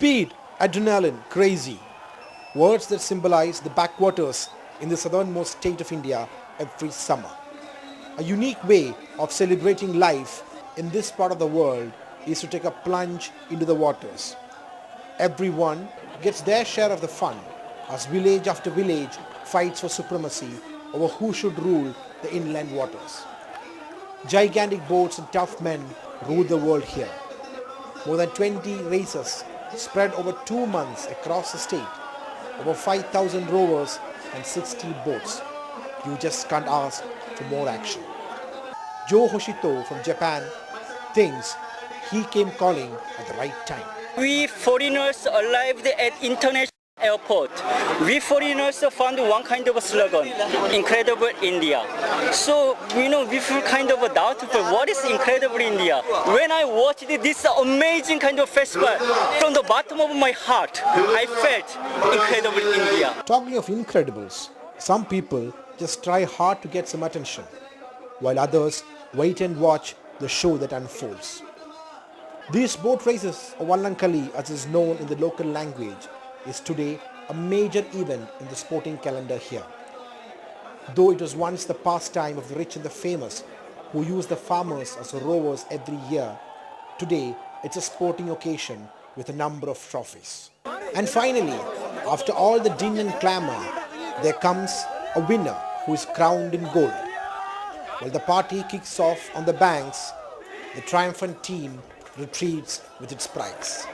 Speed, adrenaline, crazy. Words that symbolize the backwaters in the southernmost state of India every summer. A unique way of celebrating life in this part of the world is to take a plunge into the waters. Everyone gets their share of the fun as village after village fights for supremacy over who should rule the inland waters. Gigantic boats and tough men rule the world here. More than 20 races spread over 2 months across the state. Over 5,000 rowers and 60 boats. You just can't ask for more action. Joe Hoshito from Japan thinks he came calling at the right time. We foreigners arrived at international airport. We foreigners found one kind of a slogan, Incredible India. So, we feel kind of doubtful. What is Incredible India? When I watched this amazing kind of festival, from the bottom of my heart, I felt Incredible India. Talking of incredibles, some people just try hard to get some attention, while others wait and watch the show that unfolds. These boat races, or Vallankali as is known in the local language, is today a major event in the sporting calendar here. Though it was once the pastime of the rich and the famous who use the farmers as rowers every year, today it's a sporting occasion with a number of trophies. And finally, after all the din and clamour, there comes a winner who is crowned in gold. While the party kicks off on the banks, the triumphant team retreats with its prize.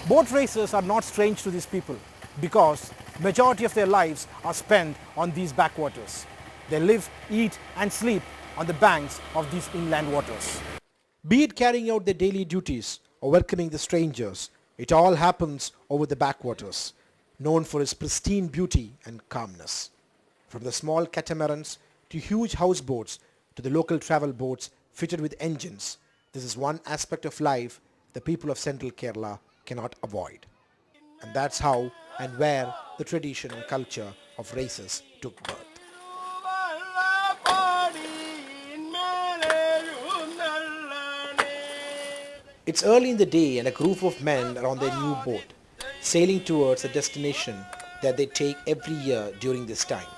Boat races are not strange to these people because majority of their lives are spent on these backwaters. They live, eat and sleep on the banks of these inland waters. Be it carrying out their daily duties or welcoming the strangers, it all happens over the backwaters, known for its pristine beauty and calmness. From the small catamarans to huge houseboats to the local travel boats fitted with engines, this is one aspect of life the people of central Kerala cannot avoid. And that's how and where the tradition and culture of races took birth. It's early in the day and a group of men are on their new boat, sailing towards a destination that they take every year during this time.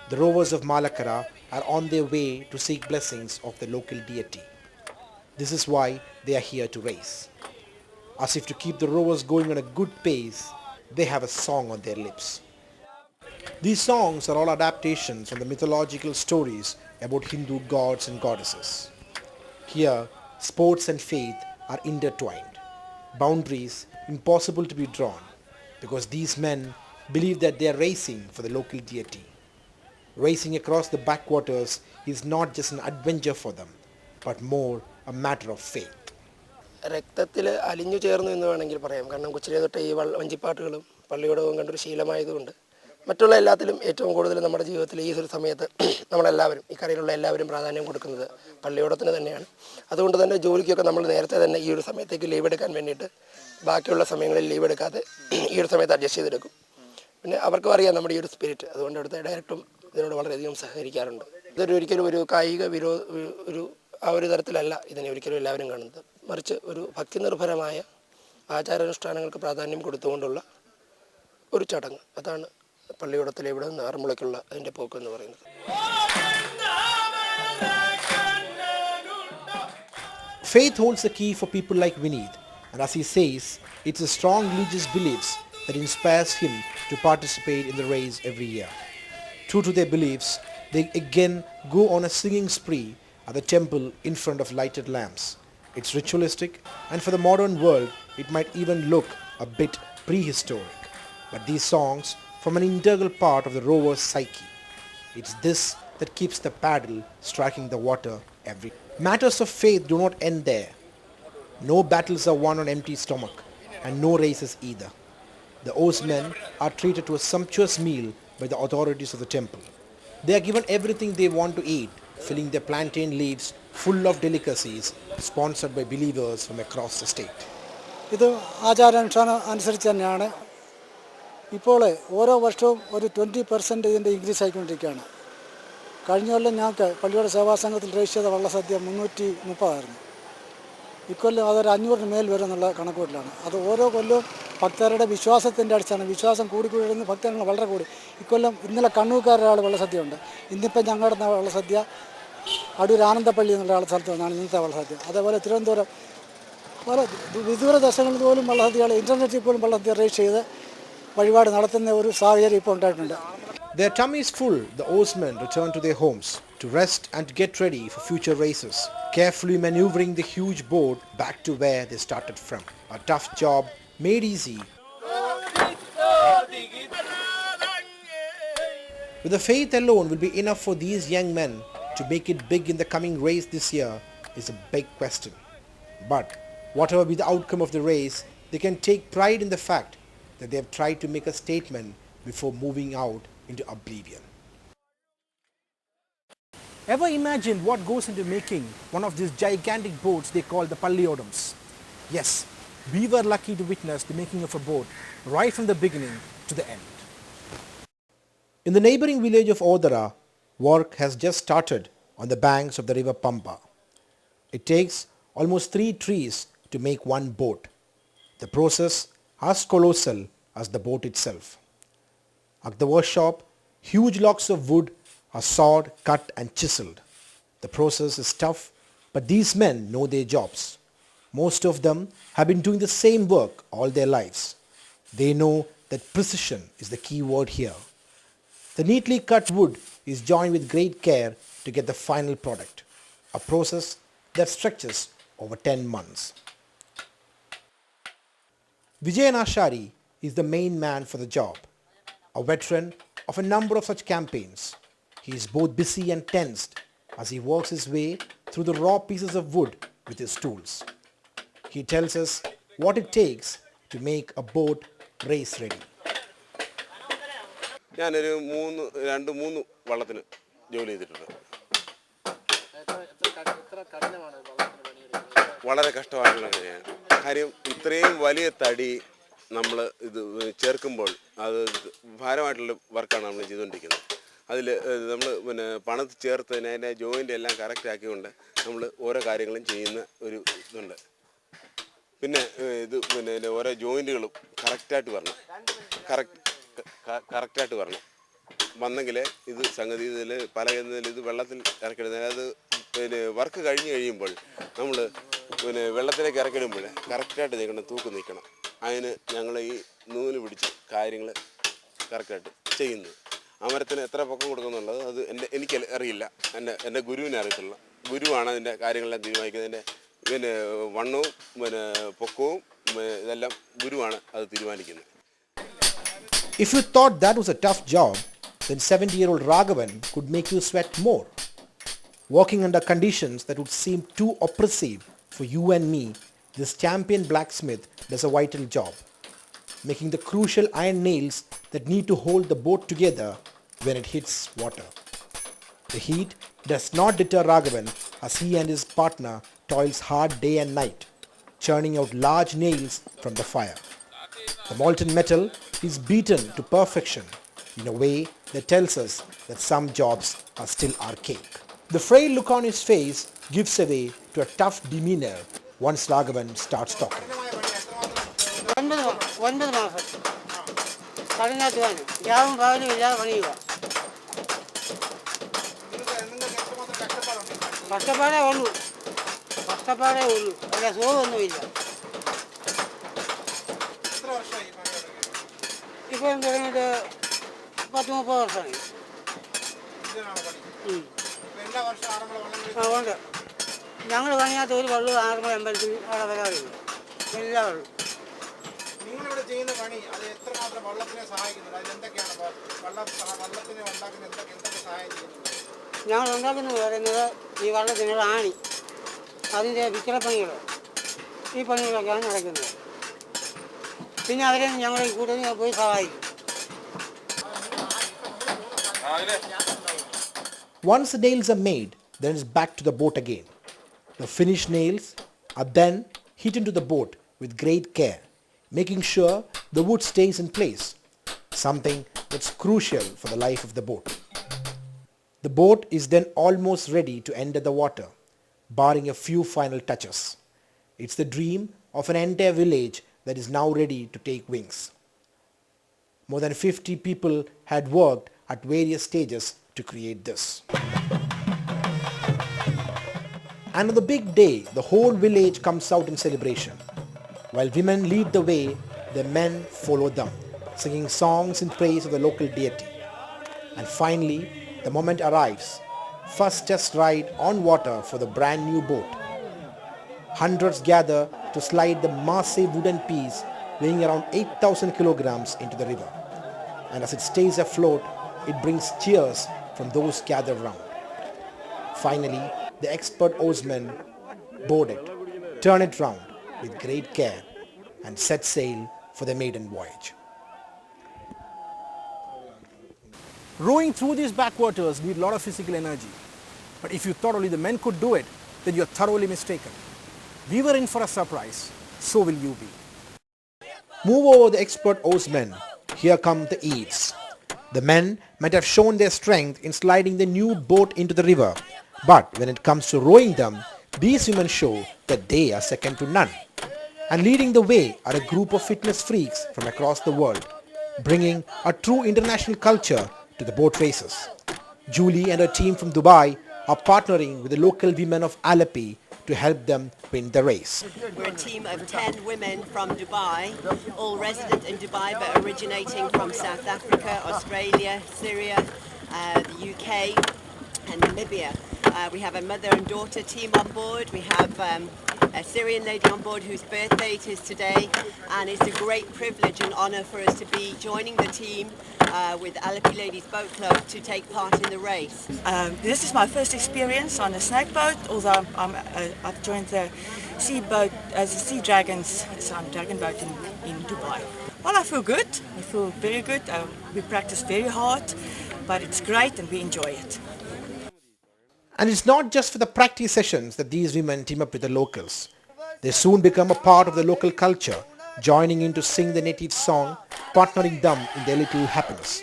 The rowers of Malakara are on their way to seek blessings of the local deity. This is why they are here to race. As if to keep the rowers going on a good pace, they have a song on their lips. These songs are all adaptations from the mythological stories about Hindu gods and goddesses. Here, sports and faith are intertwined, boundaries impossible to be drawn, because these men believe that they are racing for the local deity. Racing across the backwaters is not just an adventure for them, but more a matter of faith. രക്തത്തിൽ അലിഞ്ഞു ചേർന്നു എന്ന് വേണമെങ്കിൽ പറയാം. കാരണം കൊച്ചിലെ തൊട്ട് ഈ വഞ്ചിപ്പാട്ടുകളും പള്ളിയോടവും കണ്ടൊരു ശീലമായതുകൊണ്ട് മറ്റുള്ള എല്ലാത്തിലും ഏറ്റവും കൂടുതൽ നമ്മുടെ ജീവിതത്തിൽ ഈ ഒരു സമയത്ത് നമ്മളെല്ലാവരും ഈ കരയിലുള്ള എല്ലാവരും പ്രാധാന്യം കൊടുക്കുന്നത് പള്ളിയോടത്തിന് തന്നെയാണ്. അതുകൊണ്ട് തന്നെ ജോലിക്കൊക്കെ നമ്മൾ നേരത്തെ തന്നെ ഈ ഒരു സമയത്തേക്ക് ലീവ് എടുക്കാൻ വേണ്ടിയിട്ട് ബാക്കിയുള്ള സമയങ്ങളിൽ ലീവ് എടുക്കാതെ ഈ ഒരു സമയത്ത് അഡ്ജസ്റ്റ് ചെയ്തെടുക്കും. പിന്നെ അവർക്കും അറിയാം നമ്മുടെ ഈ ഒരു സ്പിരിറ്റ്. അതുകൊണ്ട് അവിടുത്തെ ഡയറക്റ്റും ഇതിനോട് വളരെയധികം സഹകരിക്കാറുണ്ട്. ഇതൊരു ഒരിക്കലും ഒരു കായിക ഒരു ആ ഒരു തരത്തിലല്ല ഇതിനെ ഒരിക്കലും എല്ലാവരും കാണുന്നത്. മറിച്ച് ഒരു ഭക്തി നിർഭരമായ ആചാരാനുഷ്ഠാനങ്ങൾക്ക് പ്രാധാന്യം കൊടുത്തുകൊണ്ടുള്ള ഒരു ചടങ്ങ്. അതാണ് പള്ളിയോടത്തിലെ ഇവിടെ നിന്ന് ആറന്മുളയ്ക്കുള്ള അതിൻ്റെ പോക്ക് എന്ന് പറയുന്നത്. Faith holds the key for people like Vineet, and as he says, it's a strong religious beliefs that inspires him to participate in the race every year. True to their beliefs, they again go on a singing spree at the temple in front of lighted lamps. It's ritualistic, and for the modern world, it might even look a bit prehistoric. But these songs form an integral part of the rower's psyche. It's this that keeps the paddle striking the water every. Matters of faith do not end there. No battles are won on empty stomach, and no races either. The oarsmen are treated to a sumptuous meal by the authorities of the temple. They are given everything they want to eat, filling their plantain leaves full of delicacies sponsored by believers from across the state. ഇത് ആചാരാനുഷ്ഠാനം അനുസരിച്ച് തന്നെയാണ്. ഇപ്പോൾ ഓരോ വർഷവും ഒരു 20% ഇതിൻ്റെ increase ആയിക്കൊണ്ടിരിക്കുകയാണ്. കഴിഞ്ഞ കൊല്ലം ഞങ്ങൾക്ക് പള്ളിയുടെ സേവാസംഘത്തിൽ രജിസ്റ്റർ ചെയ്ത വള്ളസദ്യ 330 ഇക്കൊല്ലം അതൊരു 500 മേൽ വരും എന്നുള്ള കണക്കൂട്ടിലാണ്. അത് ഓരോ കൊല്ലവും ഭക്തരുടെ വിശ്വാസത്തിൻ്റെ അടിസ്ഥാനം, വിശ്വാസം കൂടിക്കൂടി വരുന്ന ഭക്തജനങ്ങൾ വളരെ കൂടി. ഇക്കൊല്ലം ഇന്നലെ കണ്ണൂർക്കാരൊരാൾ വള്ളസദ്യ ഉണ്ട്. ഇന്നിപ്പം ഞങ്ങളുടെ വള്ളസദ്യ അടൂർ ആനന്ദപ്പള്ളി എന്നുള്ള ആൾ സ്ഥലത്ത് നിന്നാണ് ഇന്നത്തെ വള്ളസദ്യ. അതേപോലെ തിരുവനന്തപുരം പല വിദൂര ദേശങ്ങളിൽ പോലും വള്ളസദ്യകൾ, ഇൻ്റർനെറ്റിൽ പോലും വള്ളസദ്യ രജിസ്റ്റർ ചെയ്ത് വഴിപാട് നടത്തുന്ന ഒരു സാഹചര്യം ഇപ്പോൾ ഉണ്ടായിട്ടുണ്ട്. Their tummies full, the oarsmen return to their homes to rest and to get ready for future races, carefully maneuvering the huge boat back to where they started from. A tough job made easy. Whether faith alone will be enough for these young men to make it big in the coming race this year is a big question. But whatever be the outcome of the race, they can take pride in the fact that they have tried to make a statement before moving out into oblivion. Ever imagine what goes into making one of these gigantic boats they call the Palliodums? Yes, we were lucky to witness the making of a boat right from the beginning to the end. In the neighboring village of Odara, work has just started on the banks of the river Pampa. It takes almost 3 trees to make one boat. The process as colossal as the boat itself. At the workshop, huge logs of wood are sawed, cut and chiseled. The process is tough, but these men know their jobs. Most of them have been doing the same work all their lives. They know that precision is the key word here. The neatly cut wood is joined with great care to get the final product, a process that stretches over 10 months. Vijayan Ashari is the main man for the job. A veteran of a number of such campaigns, he is both busy and tensed as he works his way through the raw pieces of wood with his tools. He tells us what it takes to make a boat race ready. ഞാനൊരു 2-3 വള്ളത്തിന് ജോലി ചെയ്തിട്ടുണ്ട്. വളരെ കഷ്ടമായിട്ടുള്ള കാര്യമാണ്. കാര്യം ഇത്രയും വലിയ തടി നമ്മൾ ഇത് ചേർക്കുമ്പോൾ അത് ഭാരമായിട്ടുള്ള വർക്കാണ് നമ്മൾ ചെയ്തുകൊണ്ടിരിക്കുന്നത്. അതിൽ നമ്മൾ പണത്ത് ചേർത്തതിന് അതിൻ്റെ ജോയിൻ്റ് എല്ലാം കറക്റ്റ് ആക്കിക്കൊണ്ട് നമ്മൾ ഓരോ കാര്യങ്ങളും ചെയ്യുന്ന ഒരു ഇതുണ്ട്. പിന്നെ ഇത് ഓരോ ജോയിൻറ്റുകളും കറക്റ്റായിട്ട് വരണം, കറക്റ്റായിട്ട് വരണം. വന്നെങ്കിൽ ഇത് സംഗതി ഇതിൽ പല ഇത് വെള്ളത്തിൽ ഇറക്കിടുന്നത്. അത് വർക്ക് കഴിഞ്ഞ് കഴിയുമ്പോൾ നമ്മൾ വെള്ളത്തിലേക്ക് ഇറക്കിടുമ്പോൾ കറക്റ്റായിട്ട് നിൽക്കണം, തൂക്ക് നിൽക്കണം. അതിന് ഞങ്ങൾ ഈ നൂല് പിടിച്ച് കാര്യങ്ങൾ കറക്റ്റായിട്ട് ചെയ്യുന്നു. അമരത്തിന് എത്ര പൊക്കം കൊടുക്കുന്നുള്ളത് അത് എനിക്ക് അറിയില്ല, എൻ്റെ ഗുരുവിനെ അറിയത്തുള്ളൂ. ഗുരുവാണ് അതിൻ്റെ കാര്യങ്ങളെല്ലാം തീരുമാനിക്കുന്നത്. അതിൻ്റെ വണ്ണവും പൊക്കവും ഇതെല്ലാം ഗുരുവാണ് അത് തീരുമാനിക്കുന്നത്. If you thought that was a tough job, then 70-year-old Raghavan could make you sweat more. Working under conditions that would seem too oppressive for you and me, this champion blacksmith does a vital job, making the crucial iron nails that need to hold the boat together when it hits water. The heat does not deter Raghavan as he and his partner toils hard day and night, churning out large nails from the fire. The molten metal is beaten to perfection in a way that tells us that some jobs are still archaic. The frail look on his face gives away to a tough demeanor once Raghavan starts talking. 9 മാസം കഠിനാധ്വാനം, രാവും പകലും ഇല്ലാതെ പണിയുക. കഷ്ടപ്പാടേ ഉള്ളൂ, അല്ല സുഖമൊന്നുമില്ല. ഇപ്പം തുടങ്ങിയിട്ട് 10-30 വർഷമായി. അതുകൊണ്ട് ഞങ്ങൾ പണിയാത്ത ഒരു വെള്ളം ആറുമണി അമ്പലത്തിൽ അവിടെ വരാറില്ല, എല്ലാ വെള്ളം. നിങ്ങളിവിടെ ചെയ്യുന്ന പണി അത് എത്രമാത്രം വള്ളത്തിനെ സഹായിക്കുന്നുണ്ട്? അതിലെന്തൊക്കെയാണ് വള്ളത്തിന് ഉണ്ടാക്കുന്ന എന്തൊക്കെ സഹായം ചെയ്യുന്നത്? ഞങ്ങൾ ഉണ്ടാക്കുന്നത് പറയുന്നത് ഈ വള്ളത്തിനുള്ള ആണി, അതിൻ്റെ വിക്രപ്പണികൾ, ഈ പണികളൊക്കെയാണ് നടക്കുന്നത്. പിന്നെ അവരെ ഞങ്ങൾ ഈ കൂട്ടത്തിൽ പോയി സഹായിക്കും. Once the nails are made, then it's back to the boat again. The finished nails are then hit into the boat with great care, making sure the wood stays in place, something that's crucial for the life of the boat. The boat is then almost ready to enter the water, barring a few final touches. It's the dream of an entire village that is now ready to take wings. More than 50 people had worked at various stages to create this. And on the big day, the whole village comes out in celebration. While women lead the way, the men follow them, singing songs in praise of the local deity. And finally, the moment arrives. First test ride on water for the brand new boat. Hundreds gather to slide the massive wooden piece weighing around 8,000 kilograms into the river. And as it stays afloat, it brings cheers from those gathered round. Finally, the expert oarsmen board it, turn it round with great care, and set sail for the maiden voyage. Rowing through these backwaters needs a lot of physical energy. But if you thought only the men could do it, then you're thoroughly mistaken. We were in for a surprise. So will you be. Move over the expert oarsmen. Here come the Eves. The men might have shown their strength in sliding the new boat into the river. But when it comes to rowing them, these women show that they are second to none. And leading the way are a group of fitness freaks from across the world, bringing a true international culture to the boat races. Julie and her team from Dubai are partnering with the local women of Alleppey to help them win the race. We're a team of 10 women from Dubai, all resident in Dubai but originating from South Africa, Australia, Syria, the UK and Namibia. We have a mother and daughter team on board. We have a Syrian lady on board whose birthday it is today, and it's a great privilege and honour for us to be joining the team with Alleppey Ladies Boat Club to take part in the race. This is my first experience on a snake boat, although I've joined the sea boat as a Sea Dragons, so I'm dragon boat in Dubai. Well, I feel good. I feel very good. We practice very hard, but it's great and we enjoy it. And it's not just for the practice sessions that these women team up with the locals. They soon become a part of the local culture, joining in to sing the native song, partnering them in their little happiness.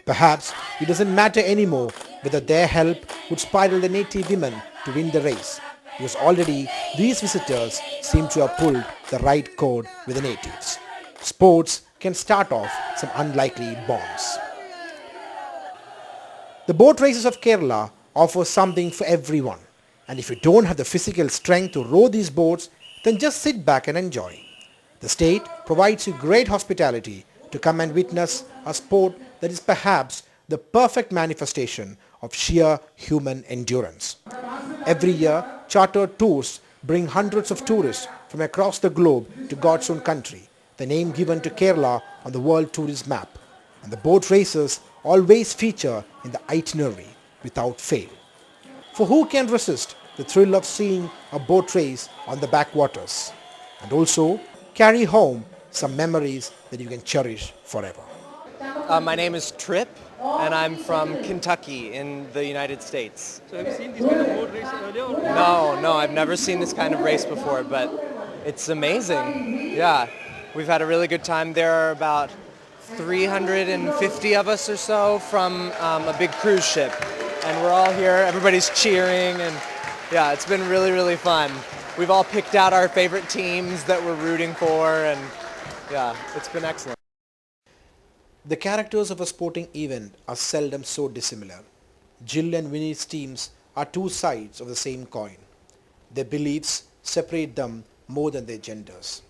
Perhaps it doesn't matter anymore whether their help would spiral the native women to win the race, because already these visitors seem to have pulled the right chord with the natives. Sports can start off some unlikely bonds. The boat races of Kerala offer something for everyone, and if you don't have the physical strength to row these boats, then just sit back and enjoy. The state provides you great hospitality to come and witness a sport that is perhaps the perfect manifestation of sheer human endurance. Every year, chartered tours bring hundreds of tourists from across the globe to God's own country, the name given to Kerala on the world tourist map. And the boat races always feature in the itinerary without fail. For who can resist the thrill of seeing a boat race on the backwaters, and also carry home some memories that you can cherish forever. My name is Tripp, and I'm from Kentucky in the United States. So have you seen this kind of boat race earlier? Or? No, I've never seen this kind of race before, but it's amazing. Yeah, we've had a really good time. There are about 350 of us or so from a big cruise ship, and we're all here. Everybody's cheering, and yeah, it's been really, really fun. We've all picked out our favorite teams that we're rooting for, and yeah, it's been excellent. The characters of a sporting event are seldom so dissimilar. Jill and Winnie's teams are two sides of the same coin. Their beliefs separate them more than their genders.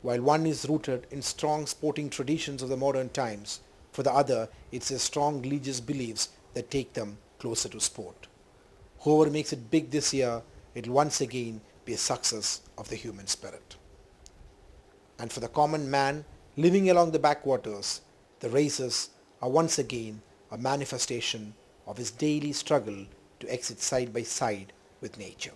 While one is rooted in strong sporting traditions of the modern times, for the other it's their strong religious beliefs that take them closer to sport. Whoever makes it big this year, it will once again be a success of the human spirit. And for the common man living along the backwaters, the races are once again a manifestation of his daily struggle to exist side by side with nature.